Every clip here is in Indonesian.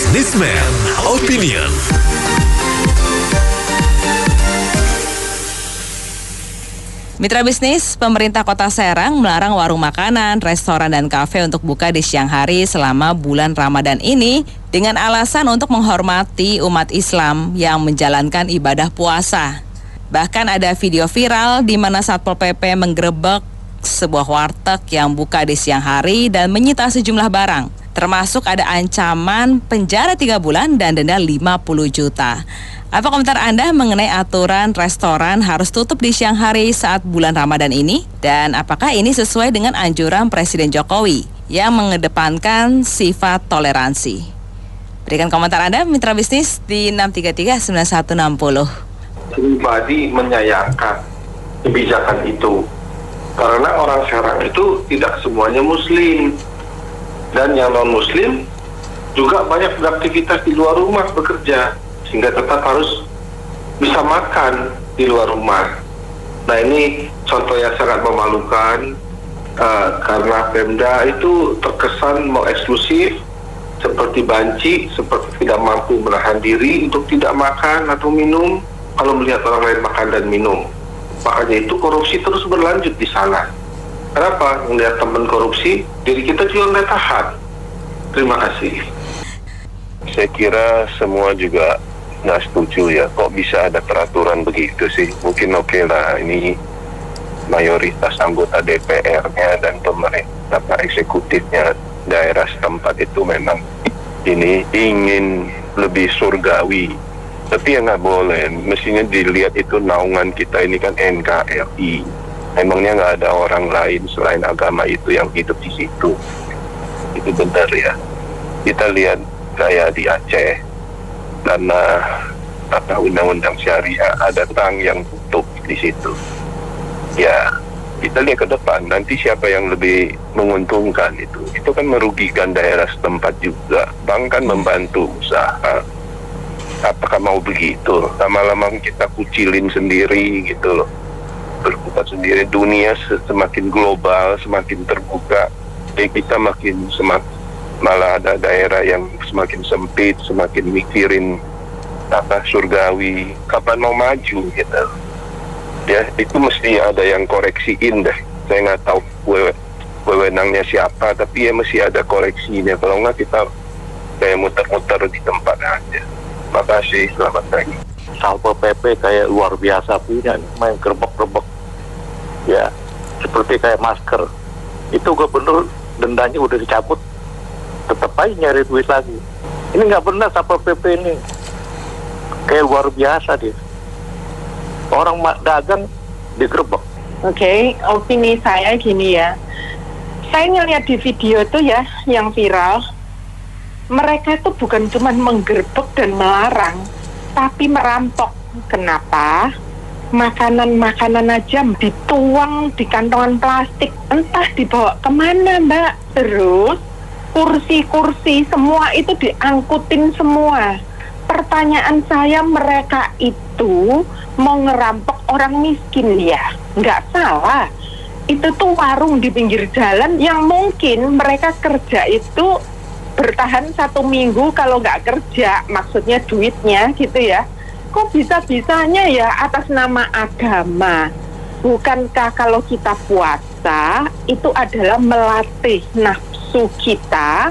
Businessman Opinion. Mitra bisnis, pemerintah Kota Serang melarang warung makanan, restoran, dan kafe untuk buka di siang hari selama bulan Ramadan ini dengan alasan untuk menghormati umat Islam yang menjalankan ibadah puasa. Bahkan ada video viral di mana Satpol PP menggerebek sebuah warteg yang buka di siang hari dan menyita sejumlah barang. Termasuk ada ancaman penjara 3 bulan dan denda 50 juta. Apa komentar Anda mengenai aturan restoran harus tutup di siang hari saat bulan Ramadan ini? Dan apakah ini sesuai dengan anjuran Presiden Jokowi yang mengedepankan sifat toleransi? Berikan komentar Anda, mitra bisnis, di 633-9160. Pribadi menyayangkan kebijakan itu. Karena orang Serang itu tidak semuanya Muslim. Dan yang non-Muslim juga banyak beraktivitas di luar rumah bekerja, sehingga tetap harus bisa makan di luar rumah. Nah, ini contoh yang sangat memalukan karena Pemda itu terkesan mau eksklusif, seperti banci, seperti tidak mampu menahan diri untuk tidak makan atau minum kalau melihat orang lain makan dan minum. Makanya itu korupsi terus berlanjut di sana. Kenapa? Melihat teman korupsi, diri kita juga nggak tahan. Terima kasih. Saya kira semua juga nggak setuju ya, kok bisa ada peraturan begitu sih. Mungkin oke lah, ini mayoritas anggota DPR-nya dan pemerintah eksekutifnya daerah setempat itu memang ini ingin lebih surgawi, tapi ya nggak boleh. Mestinya dilihat itu naungan kita ini kan NKRI, emangnya nggak ada orang lain selain agama itu yang hidup di situ. Itu benar ya. Kita lihat kayak di Aceh, karena undang-undang syariah ada tang yang tutup di situ. Ya, kita lihat ke depan nanti siapa yang lebih menguntungkan itu. Itu kan merugikan daerah setempat juga. Bank kan membantu usaha. Apakah mau begitu? Lama-lama kita kucilin sendiri gitu loh. Berbuka sendiri. Dunia semakin global, semakin terbuka. Jadi kita malah ada daerah yang semakin sempit, semakin mikirin surgawi, kapan mau maju gitu. Ya, itu mesti ada yang koreksiin deh. Saya nggak tahu wewenangnya siapa, tapi ya mesti ada koreksinya. Kalau nggak kita kayak muter-muter di tempat aja. Makasih, selamat pagi. Satpol PP kayak luar biasa punya, main gerbek-gerbek. Ya, seperti kayak masker. Itu gubernur dendanya udah dicabut, tetap aja nyari duit lagi. Ini nggak benar Satpol PP ini, kayak luar biasa dia. Orang dagang digerebek. Oke, opini saya gini ya. Saya ngeliat di video itu ya, yang viral, mereka itu bukan cuma menggerebek dan melarang, tapi merampok. Kenapa? Makanan-makanan aja dituang di kantongan plastik, entah dibawa kemana, Mbak. Terus kursi-kursi semua itu diangkutin semua. Pertanyaan saya, mereka itu mau ngerampok orang miskin ya? Nggak salah. Itu tuh warung di pinggir jalan yang mungkin mereka kerja itu bertahan 1 minggu kalau nggak kerja, maksudnya duitnya gitu ya. Kok bisa-bisanya ya atas nama agama? Bukankah kalau kita puasa itu adalah melatih nafsu kita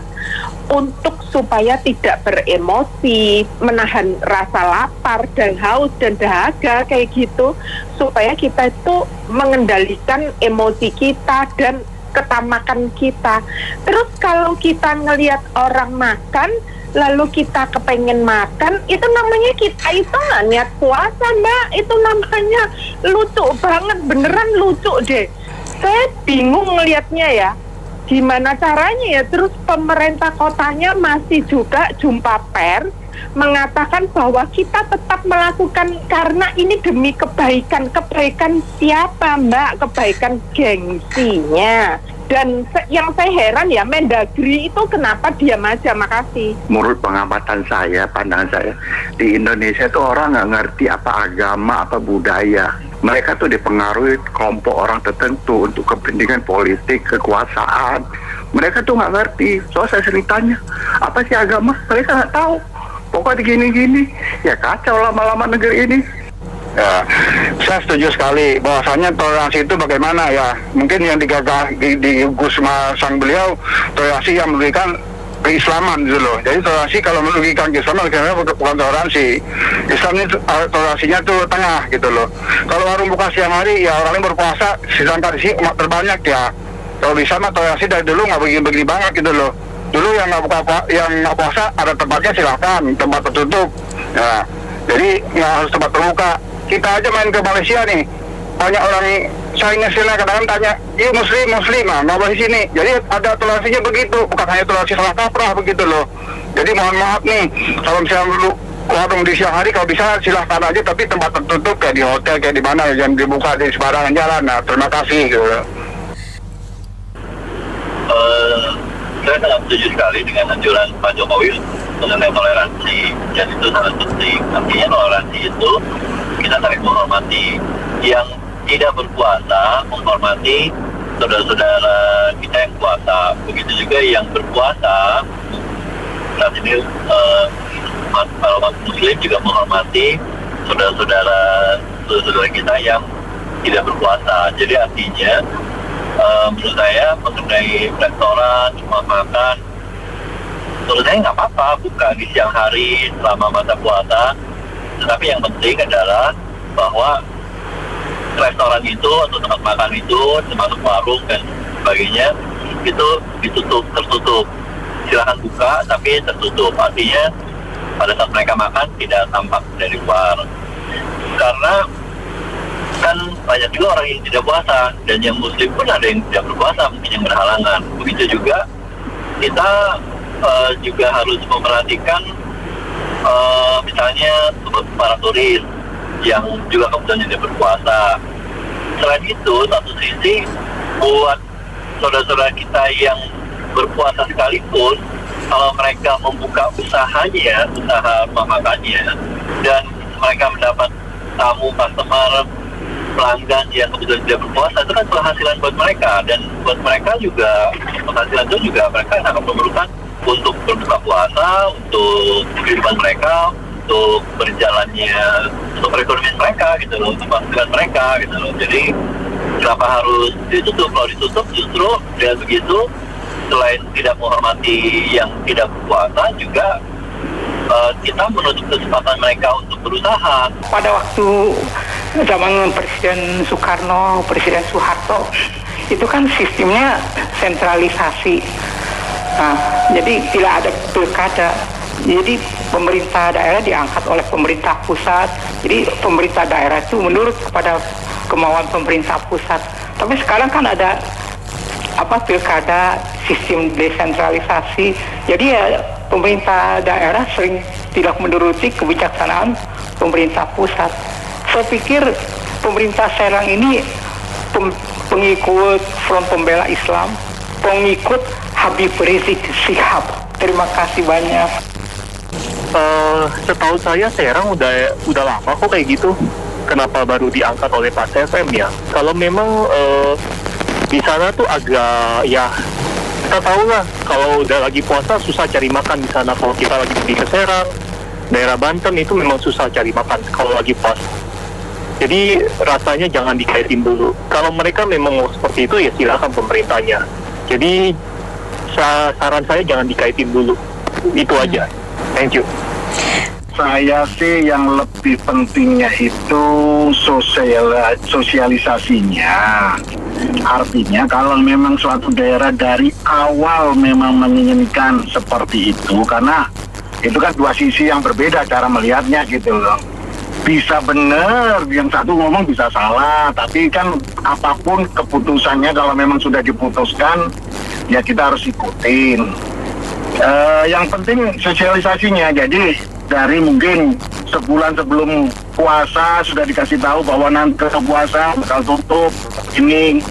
untuk supaya tidak beremosi, menahan rasa lapar dan haus dan dahaga kayak gitu, supaya kita itu mengendalikan emosi kita dan ketamakan kita. Terus kalau kita ngelihat orang makan lalu kita kepengen makan, itu namanya kita itu nggak niat puasa, Mbak. Itu namanya lucu banget, beneran lucu deh. Saya bingung ngelihatnya ya, gimana caranya ya. Terus pemerintah kotanya masih juga jumpa pers mengatakan bahwa kita tetap melakukan karena ini demi kebaikan. Kebaikan siapa, Mbak? Kebaikan gengsinya. Dan yang saya heran ya, Mendagri itu kenapa diam aja? Makasih. Menurut pengamatan saya, pandangan saya, di Indonesia itu orang nggak ngerti apa agama, apa budaya. Mereka tuh dipengaruhi kelompok orang tertentu untuk kepentingan politik, kekuasaan, Mereka tuh nggak ngerti. Soalnya saya sering tanya, apa sih agama? Mereka nggak tahu. Pokoknya gini-gini, ya kacau lama-lama negeri ini. Ya, saya setuju sekali bahwasanya toleransi itu bagaimana ya. Mungkin yang digagas di Gusma sang beliau, toleransi yang memberikan keislaman gitu loh. Jadi toleransi kalau merugikan keislaman bukan toleransi. Islam ini toleransinya tuh tengah gitu loh. Kalau warung buka siang hari ya orang lain berpuasa, sedangkan di sini umat terbanyak ya. Kalau di sana toleransi dari dulu nggak begini-begini banget gitu loh. Dulu yang nggak puasa ada tempatnya silakan, tempat tertutup. Ya, jadi nggak harus tempat terbuka. Kita aja main ke Malaysia nih, banyak orang Chinese kadang-kadang tanya, iya muslim nah, nggak boleh di sini. Jadi ada toleransinya begitu, bukan hanya toleransi salah kaprah begitu loh. Jadi mohon maaf nih, kalau misalnya dulu warung di siang hari kalau bisa silahkan aja, tapi tempat tertutup kayak di hotel kayak di mana yang dibuka di sembarangan jalan. Nah, terima kasih gitu. Saya sangat setuju sekali dengan anjuran Pak Jokowi mengenai toleransi, dan itu sangat penting. Artinya toleransi itu kita saling menghormati. Yang tidak berpuasa menghormati saudara-saudara kita yang puasa. Begitu juga yang berpuasa. Saat ini umat Muslim juga menghormati saudara-saudara kita yang tidak berpuasa. Jadi artinya menurut saya mengenai restoran, rumah makan, menurut saya nggak apa-apa buka di siang hari selama masa puasa. Tetapi yang penting adalah bahwa restoran itu atau tempat makan itu, termasuk warung dan sebagainya, itu tertutup. Silahkan buka tapi tertutup. Artinya pada saat mereka makan tidak tampak dari luar. Karena kan banyak juga orang yang tidak puasa, dan yang muslim pun ada yang tidak berpuasa, mungkin yang berhalangan. Begitu juga kita juga harus memperhatikan misalnya para turis yang juga kebetulan tidak berpuasa. Selain itu, satu sisi buat saudara-saudara kita yang berpuasa sekalipun, kalau mereka membuka usahanya, usaha makannya, dan mereka mendapat tamu, customer, pelanggan yang kebetulan tidak berpuasa, itu kan penghasilan buat mereka, dan buat mereka juga penghasilan itu juga mereka sangat memerlukan untuk berbuka puasa, untuk kehidupan mereka, untuk berjalannya, untuk perekonomian mereka gitu loh, untuk penghasilan mereka gitu loh. Jadi kenapa harus ditutup? Kalau ditutup justru dengan begitu selain tidak menghormati yang tidak berpuasa, juga kita menutup kesempatan mereka untuk berusaha. Pada waktu zaman Presiden Soekarno, Presiden Soeharto, itu kan sistemnya sentralisasi. Nah, jadi tidak ada pilkada. Jadi pemerintah daerah diangkat oleh pemerintah pusat. Jadi pemerintah daerah itu menurut kepada kemauan pemerintah pusat. Tapi sekarang kan ada pilkada, sistem desentralisasi. Jadi ya pemerintah daerah sering tidak menuruti kebijaksanaan pemerintah pusat. Saya pikir pemerintah Serang ini pengikut Front Pembela Islam, pengikut Habib Rizik Syihab. Terima kasih banyak. Setahu saya Serang udah lama kok kayak gitu. Kenapa baru diangkat oleh Pak FM ya? Kalau memang di sana tuh agak ya, kita tahu lah kalau udah lagi puasa susah cari makan di sana. Kalau kita lagi pergi ke Serang, daerah Banten itu memang susah cari makan kalau lagi puasa. Jadi rasanya jangan dikaitin dulu. Kalau mereka memang mau seperti itu ya silakan pemerintahnya. Jadi saran saya jangan dikaitin dulu. Itu aja. Thank you. Saya sih yang lebih pentingnya itu sosialisasinya. Artinya kalau memang suatu daerah dari awal memang menginginkan seperti itu, karena itu kan dua sisi yang berbeda cara melihatnya gitu loh. Bisa benar, yang satu ngomong bisa salah, tapi kan apapun keputusannya kalau memang sudah diputuskan, ya kita harus ikutin. Yang penting sosialisasinya, jadi dari mungkin sebulan sebelum puasa sudah dikasih tahu bahwa nanti puasa bakal tutup ini.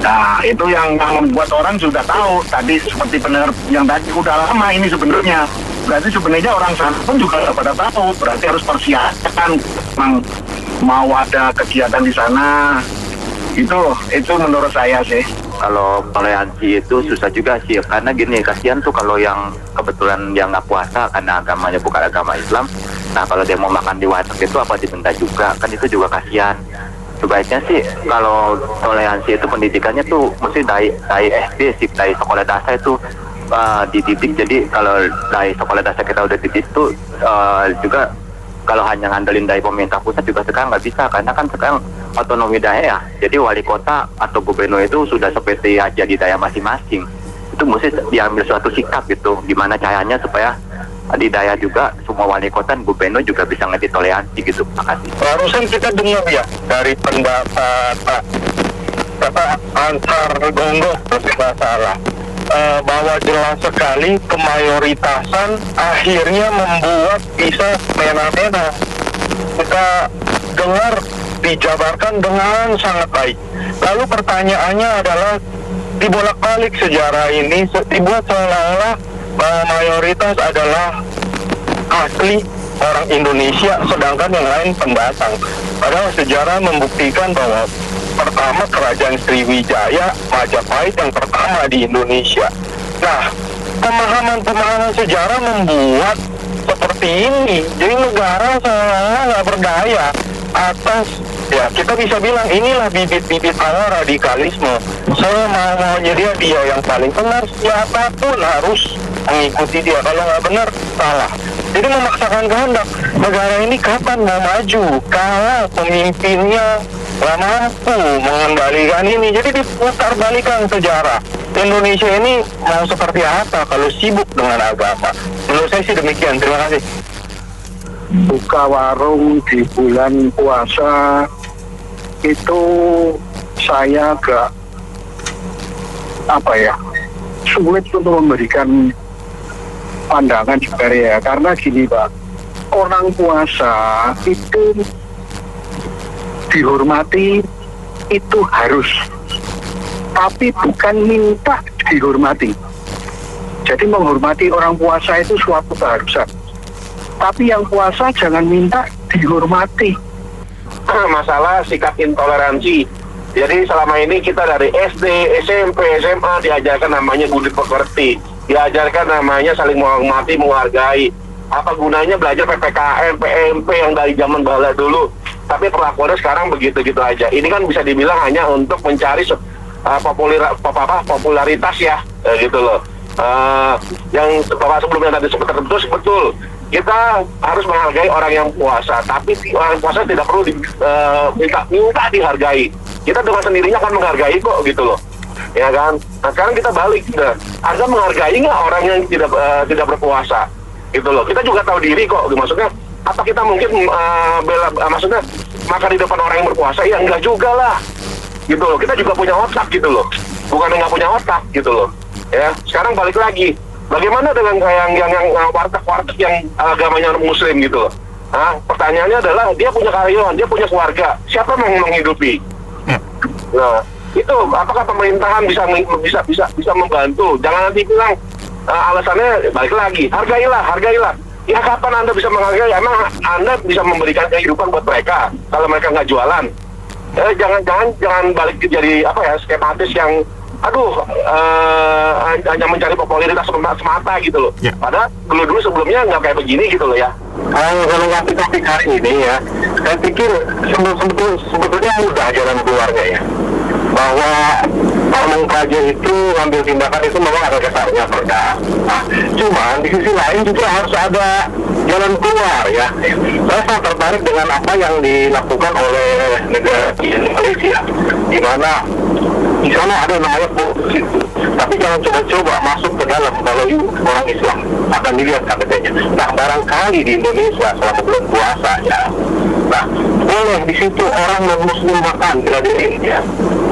Nah itu yang membuat orang sudah tahu. Tadi seperti benar yang tadi udah lama ini sebenarnya. Berarti sebenarnya orang sana pun juga pada tahu. Berarti harus persiapkan mau ada kegiatan di sana. Itu menurut saya sih. kalau toleransi itu susah juga sih, karena gini, kasihan tuh kalau yang kebetulan yang nggak puasa karena agamanya bukan agama Islam. Nah kalau dia mau makan di warteg itu apa didenda juga, kan itu juga kasihan. Sebaiknya sih kalau toleransi itu pendidikannya tuh mesti dari SD sih, dari sekolah dasar itu dididik. Jadi kalau dari sekolah dasar kita udah dididik tuh juga kalau hanya ngandelin dari pemerintah pusat juga sekarang nggak bisa, karena kan sekarang otonomi daerah. Jadi wali kota atau gubernur itu sudah seperti aja di daerah masing-masing. Itu mesti diambil suatu sikap gitu, gimana caranya supaya di daerah juga semua wali kota dan gubernur juga bisa ngerti toleransi gitu. Makasih. Barusan kita dengar ya dari pendapat Bapak Ansar Gonggong, tidak salah, bahwa jelas sekali kemayoritasan akhirnya membuat bisa mena-mena. Kita dengar dijabarkan dengan sangat baik. Lalu pertanyaannya adalah dibolak-balik sejarah ini dibuat seolah-olah bahwa mayoritas adalah asli orang Indonesia, sedangkan yang lain pendatang. Padahal sejarah membuktikan bahwa pertama kerajaan Sriwijaya, Majapahit yang pertama di Indonesia. Nah, pemahaman sejarah membuat seperti ini. Jadi negara seolah-olah nggak berdaya atas, ya kita bisa bilang inilah bibit-bibit awal radikalisme. Saya maunya dia yang paling benar, siapapun harus mengikuti dia. Kalau nggak benar, salah. Jadi memaksakan kehendak. Negara ini kapan mau maju kalau pemimpinnya nggak mampu mengendalikan ini? Jadi diputar balikan sejarah. Indonesia ini mau seperti apa kalau sibuk dengan agama? Menurut saya sih demikian. Terima kasih. Buka warung di bulan puasa itu saya agak sulit untuk memberikan pandangan sebenarnya, karena gini Pak, orang puasa itu dihormati itu harus, tapi bukan minta dihormati. Jadi menghormati orang puasa itu suatu keharusan, tapi yang puasa jangan minta dihormati. Masalah sikap intoleransi. Jadi selama ini kita dari SD, SMP, SMA diajarkan namanya budi pekerti, diajarkan namanya saling menghormati, menghargai. Apa gunanya belajar PPKN, PMP yang dari zaman bala dulu, tapi perlakuannya sekarang begitu-gitu aja. Ini kan bisa dibilang hanya untuk mencari popularitas ya, gitu loh. Yang Bapak sebelumnya tadi sempat terbentuk, betul. Kita harus menghargai orang yang puasa, tapi orang puasa tidak perlu minta dihargai. Kita dengan sendirinya akan menghargai kok, gitu loh, ya kan? Nah sekarang kita balik, Anda menghargai nggak orang yang tidak berpuasa, gitu loh? Kita juga tahu diri kok, maksudnya apa kita mungkin maksudnya makan di depan orang yang berpuasa? Ya enggak juga lah, gitu loh. Kita juga punya otak, gitu loh, bukan nggak punya otak, gitu loh. Ya sekarang balik lagi. Bagaimana dengan yang warteg yang agamanya muslim gitu loh? Nah, pertanyaannya adalah dia punya karyawan, dia punya keluarga, siapa yang menghidupi? Nah, itu apakah pemerintahan bisa membantu? Jangan nanti bilang alasannya balik lagi, hargailah. Ya kapan Anda bisa menghargai? Emang Anda bisa memberikan kehidupan buat mereka kalau mereka nggak jualan? Jangan balik jadi skematis yang hanya mencari popularitas semata gitu loh. Ya. Padahal dulu sebelumnya nggak kayak begini gitu loh ya. Kalau topik hari ini ya, saya pikir sebetulnya mudah jalan keluarnya ya. Bahwa Pamung Praja itu ngambil tindakan itu memang ada dasarnya perda. Nah, cuman di sisi lain juga harus ada jalan keluar ya. Saya sangat tertarik dengan apa yang dilakukan oleh negara Malaysia, di mana di sana ada namanya polisi, tapi jangan coba-coba masuk ke dalam kalau orang Islam akan dilihat KTP-nya. Nah barangkali di Indonesia selama bulan puasa ya, nah boleh di situ orang non-muslim makan diladenin ya,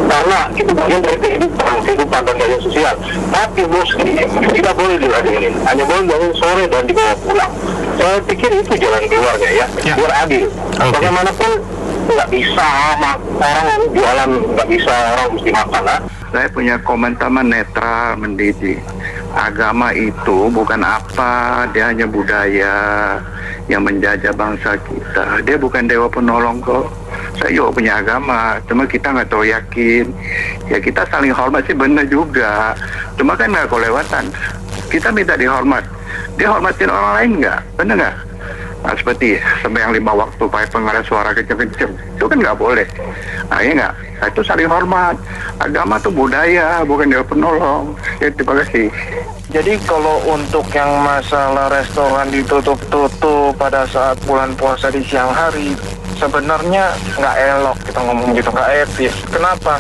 karena itu bagian dari kehidupan dan gaya sosial. Tapi muslim tidak boleh diladenin, hanya boleh bangun sore dan dibawa pulang. Saya pikir itu jalan keluarnya ya, biar adil. Bagaimanapun nggak bisa orang jualan, nggak bisa orang mesti makan. Saya punya komentar netral, mendidik. Agama itu bukan apa, dia hanya budaya yang menjajah bangsa kita. Dia bukan dewa penolong kok. Saya juga punya agama, cuma kita nggak tahu yakin. Ya kita saling hormat sih benar juga, cuma kan nggak kelewatan. Kita minta dihormat, dia hormatin orang lain nggak? Benar nggak? Nah, seperti sembahyang 5 waktu pakai pengeras suara kenceng-kenceng, itu kan nggak boleh. Nah, iya nggak? Nah, itu saling hormat. Agama tuh budaya, bukan dewa penolong. Ya, terima kasih. Jadi kalau untuk yang masalah restoran ditutup-tutup pada saat bulan puasa di siang hari, sebenarnya nggak elok kita ngomong gitu, nggak etis. Kenapa?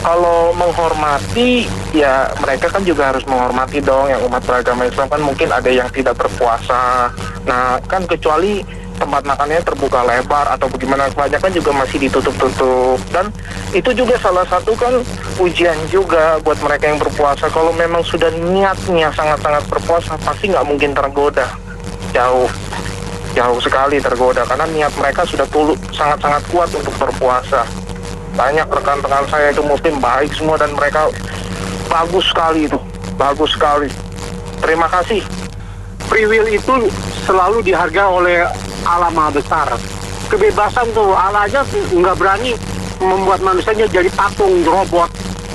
Kalau menghormati, ya mereka kan juga harus menghormati dong. Yang umat beragama Islam kan mungkin ada yang tidak berpuasa. Nah kan kecuali tempat makannya terbuka lebar atau bagaimana, kebanyakan juga masih ditutup-tutup. Dan itu juga salah satu kan ujian juga buat mereka yang berpuasa. Kalau memang sudah niatnya sangat-sangat berpuasa, pasti nggak mungkin tergoda. Jauh sekali tergoda, karena niat mereka sudah sangat-sangat kuat untuk berpuasa. Banyak rekan-rekan saya itu muslim baik semua dan mereka bagus sekali itu, bagus sekali. Terima kasih. Free will itu selalu dihargai oleh Allah Maha Besar. Kebebasan tuh Allah aja nggak berani membuat manusianya jadi patung robot.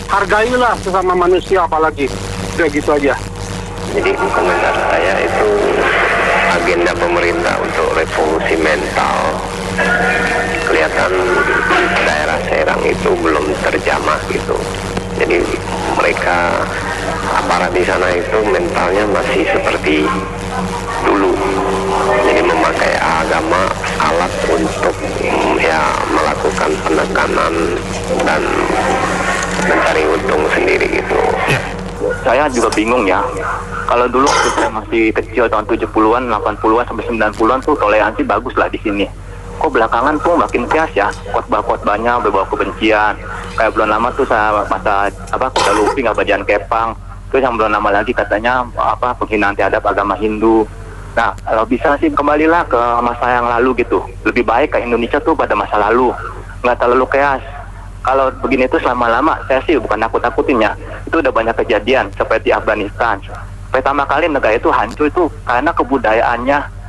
Hargailah sesama manusia apalagi. Udah gitu aja. Jadi komentar saya itu agenda pemerintah untuk revolusi mental. Kelihatan daerah Serang itu belum terjamah gitu. Jadi mereka aparat di sana itu mentalnya masih seperti dulu. Jadi memakai agama alat untuk melakukan penekanan dan mencari untung sendiri gitu. Saya juga bingung ya. Kalau dulu saya masih kecil tahun 70-an, 80-an sampai 90-an tuh toleransi bagus lah di sini. Kok belakangan tuh makin keras ya, khotbah-khotbahnya berbau kebencian. Kayak belum lama tuh saya masa kuda lumping Jangan Kepang. Terus yang belum lama lagi katanya penghinaan terhadap agama Hindu. Nah, kalau bisa sih kembalilah ke masa yang lalu gitu. Lebih baik ke Indonesia tuh pada masa lalu, nggak terlalu keras. Kalau begini tuh selama-lama, saya sih bukan nakut-nakutin ya. Itu udah banyak kejadian seperti Afghanistan. Pertama kali negara itu hancur itu karena kebudayaannya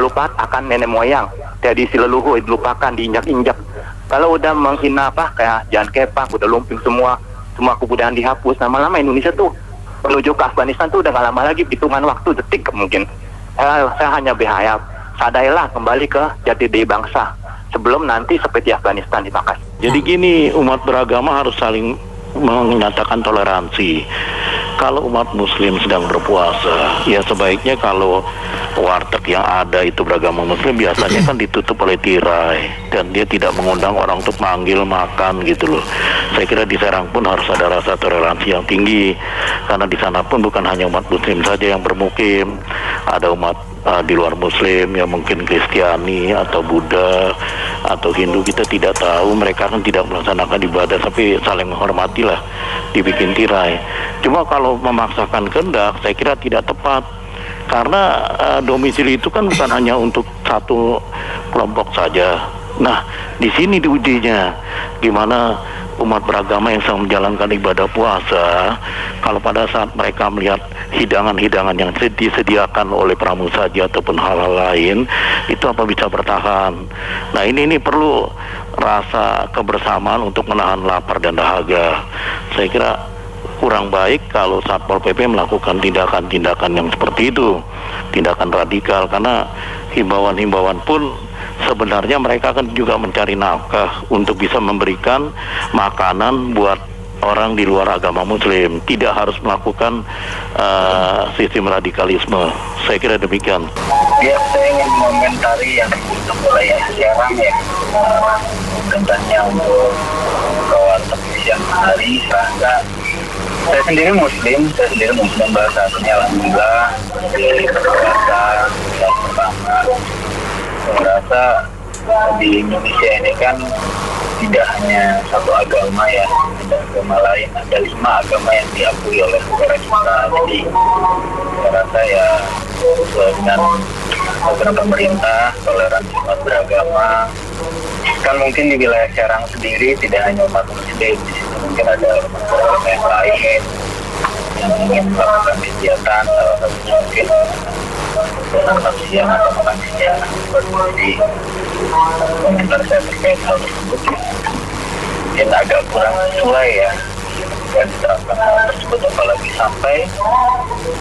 lupa akan nenek moyang. Tradisi leluhur dilupakan, diinjak-injak. Kalau udah menghina kayak Jangan Kepang, udah lumping semua kebudayaan dihapus. Lama-lama Indonesia tuh menuju ke Afghanistan tuh udah gak lama lagi, hitungan waktu detik mungkin. Saya hanya berharap sadarilah kembali ke jati diri bangsa sebelum nanti seperti Afghanistan dimakan. Jadi gini, umat beragama harus saling menyatakan toleransi. Kalau umat muslim sedang berpuasa, ya sebaiknya kalau warteg yang ada itu beragama muslim biasanya kan ditutup oleh tirai dan dia tidak mengundang orang untuk manggil makan gitu loh. Saya kira di Serang pun harus ada rasa toleransi yang tinggi karena di sana pun bukan hanya umat muslim saja yang bermukim, ada umat di luar muslim yang mungkin Kristiani atau Buddha atau Hindu, kita tidak tahu, mereka kan tidak melaksanakan ibadah tapi saling menghormati lah, dibikin tirai. Cuma kalau memaksakan kehendak saya kira tidak tepat karena domisili itu kan bukan hanya untuk satu kelompok saja. Nah, di sini diujinya gimana umat beragama yang sedang menjalankan ibadah puasa, kalau pada saat mereka melihat hidangan-hidangan yang disediakan oleh pramusaji ataupun hal-hal lain, itu apa bisa bertahan. Nah ini perlu rasa kebersamaan untuk menahan lapar dan dahaga. Saya kira kurang baik kalau Satpol PP melakukan tindakan-tindakan yang seperti itu, tindakan radikal, karena himbauan-himbauan pun sebenarnya mereka kan juga mencari nafkah untuk bisa memberikan makanan buat orang di luar agama muslim, tidak harus melakukan sistem radikalisme. Saya kira demikian. Ya, saya ingin mengomentari yang untuk wilayah Serang ya, tentangnya untuk kawan siang hari. Saya sendiri muslim bahasa satunya alhamdulillah. Bahasa yang pertama, saya rasa di Indonesia ini kan tidak hanya satu agama ya, ada agama lain, ada 5 agama yang diakui oleh negara kita. Jadi saya rasa ya sesuai dengan program pemerintah toleransi umat beragama. Kan mungkin di wilayah Serang sendiri tidak hanya umat muslim, di situ mungkin ada umat beragama yang lain yang ingin melakukan kegiatan, salah satunya mungkin siang atau makan siang. Jadi komentar saya terkait hal tersebut mungkin agak kurang sesuai ya dan diterapkan hal tersebut, apalagi sampai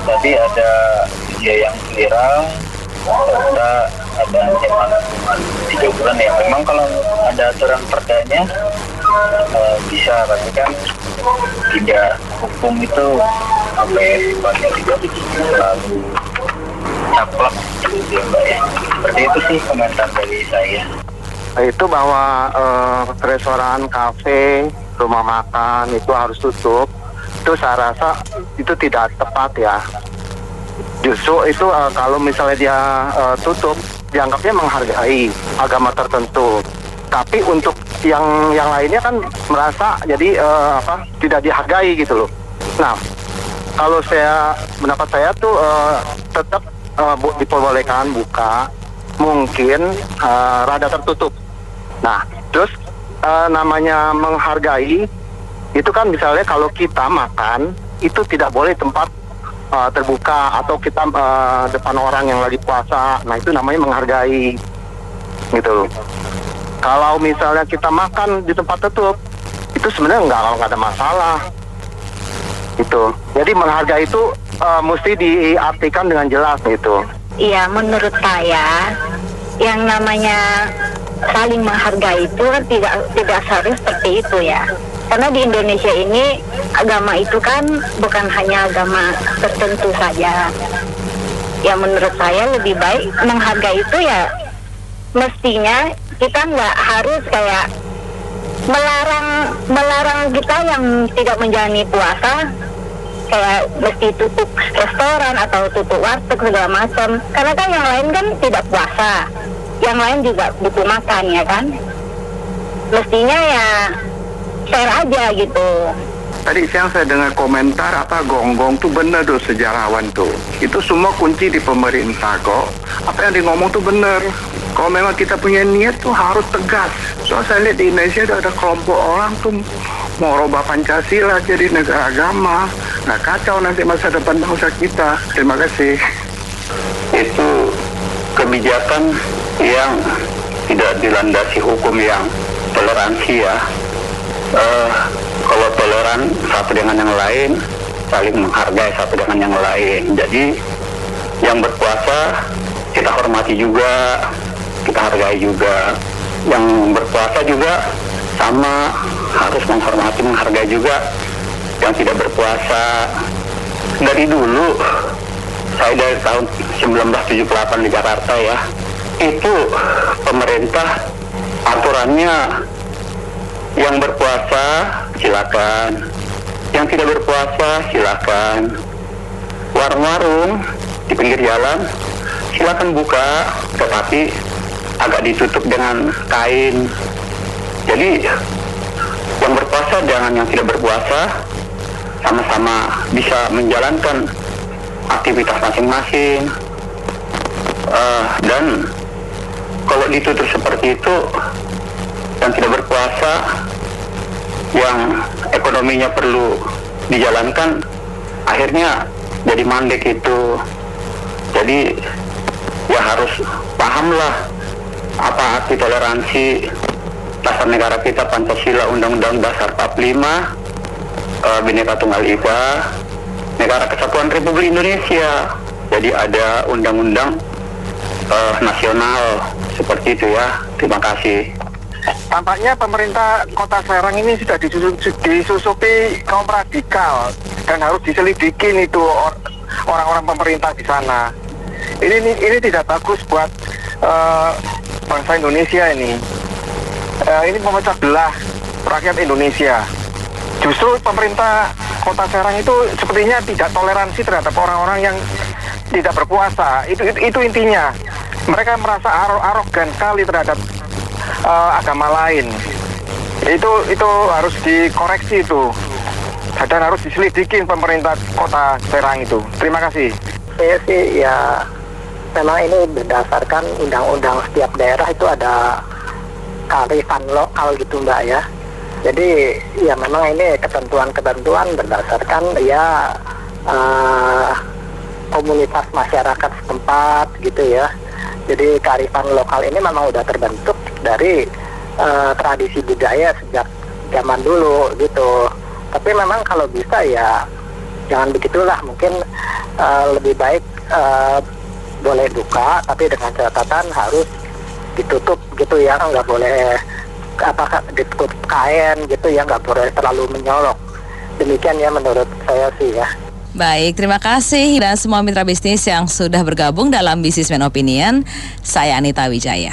tadi ada video yang viral serta ada ancaman hukuman 3 bulan ya. Memang kalau ada aturan perdanya bisa, tapi kan tidak hukum itu sampai sifatnya tidak lalu caplok gitu ya Mbak ya. Seperti itu sih komentar dari saya. Itu bahwa restoran, kafe, rumah makan itu harus tutup, itu saya rasa itu tidak tepat ya. Justru itu kalau misalnya dia tutup, dianggapnya menghargai agama tertentu. Tapi untuk yang lainnya kan merasa jadi tidak dihargai gitu loh. Nah, kalau pendapat saya tuh tetap diperbolehkan buka, mungkin rada tertutup. Nah, terus namanya menghargai itu kan misalnya kalau kita makan itu tidak boleh tempat terbuka atau kita depan orang yang lagi puasa. Nah, itu namanya menghargai gitu. Kalau misalnya kita makan di tempat tertutup itu sebenarnya nggak ada masalah gitu. Jadi menghargai itu mesti diartikan dengan jelas gitu. Iya, menurut saya yang namanya saling menghargai itu kan tidak seharusnya seperti itu ya. Karena di Indonesia ini agama itu kan bukan hanya agama tertentu saja. Ya menurut saya lebih baik menghargai itu ya mestinya kita nggak harus kayak melarang kita yang tidak menjalani puasa kayak mesti tutup restoran atau tutup warteg segala macam. Karena kan yang lain kan tidak puasa, yang lain juga butuh makan ya kan. Mestinya ya share aja gitu. Tadi siang saya dengar komentar Gonggong tuh bener tuh sejarawan tuh. Itu semua kunci di pemerintah kok. Apa yang dia ngomong tuh bener. Kalau memang kita punya niat tuh harus tegas. Soalnya saya lihat di Indonesia ada kelompok orang tuh mau rubah Pancasila jadi negara agama. Nah, kacau nanti masa depan bangsa kita. Terima kasih. Itu kebijakan yang tidak dilandasi hukum yang toleransi ya. Kalau toleran satu dengan yang lain, saling menghargai satu dengan yang lain. Jadi yang berpuasa kita hormati juga, kita hargai juga. Yang berpuasa juga sama, harus menghormati, menghargai juga yang tidak berpuasa. Dari dulu, saya dari tahun 1978 di Jakarta ya, itu pemerintah aturannya yang berpuasa silakan, yang tidak berpuasa silakan. Warung-warung di pinggir jalan silakan buka, tetapi agak ditutup dengan kain. Jadi yang berpuasa dengan yang tidak berpuasa sama-sama bisa menjalankan aktivitas masing-masing. Dan kalau ditutup seperti itu, yang tidak berpuasa yang ekonominya perlu dijalankan akhirnya jadi mandek itu. Jadi ya harus pahamlah apa arti toleransi. Dasar negara kita Pancasila, Undang-Undang Dasar 45, Bhinneka Tunggal Ika, Negara Kesatuan Republik Indonesia. Jadi ada undang-undang nasional seperti itu ya. Terima kasih. Tampaknya pemerintah Kota Serang ini sudah disusupi kaum radikal dan harus diselidikin itu orang-orang pemerintah di sana. Ini tidak bagus buat bangsa Indonesia ini. Ini memecah belah rakyat Indonesia. Justru pemerintah Kota Serang itu sepertinya tidak toleransi terhadap orang-orang yang tidak berpuasa. Itu intinya. Mereka merasa arogan sekali terhadap agama lain. Itu harus dikoreksi itu. Dan harus diselidikin pemerintah Kota Serang itu. Terima kasih. Saya sih ya memang ini berdasarkan undang-undang setiap daerah itu ada kearifan lokal gitu Mbak ya. Jadi ya memang ini ketentuan-ketentuan berdasarkan ya komunitas masyarakat setempat gitu ya. Jadi kearifan lokal ini memang udah terbentuk dari tradisi budaya sejak zaman dulu gitu. Tapi memang kalau bisa ya jangan begitulah, mungkin lebih baik boleh buka tapi dengan catatan harus ditutup gitu ya, nggak boleh ditutup kain gitu ya, nggak boleh terlalu menyolok. Demikian ya menurut saya sih ya. Baik, terima kasih dan semua mitra bisnis yang sudah bergabung dalam Businessman Opinion. Saya Anita Wijaya.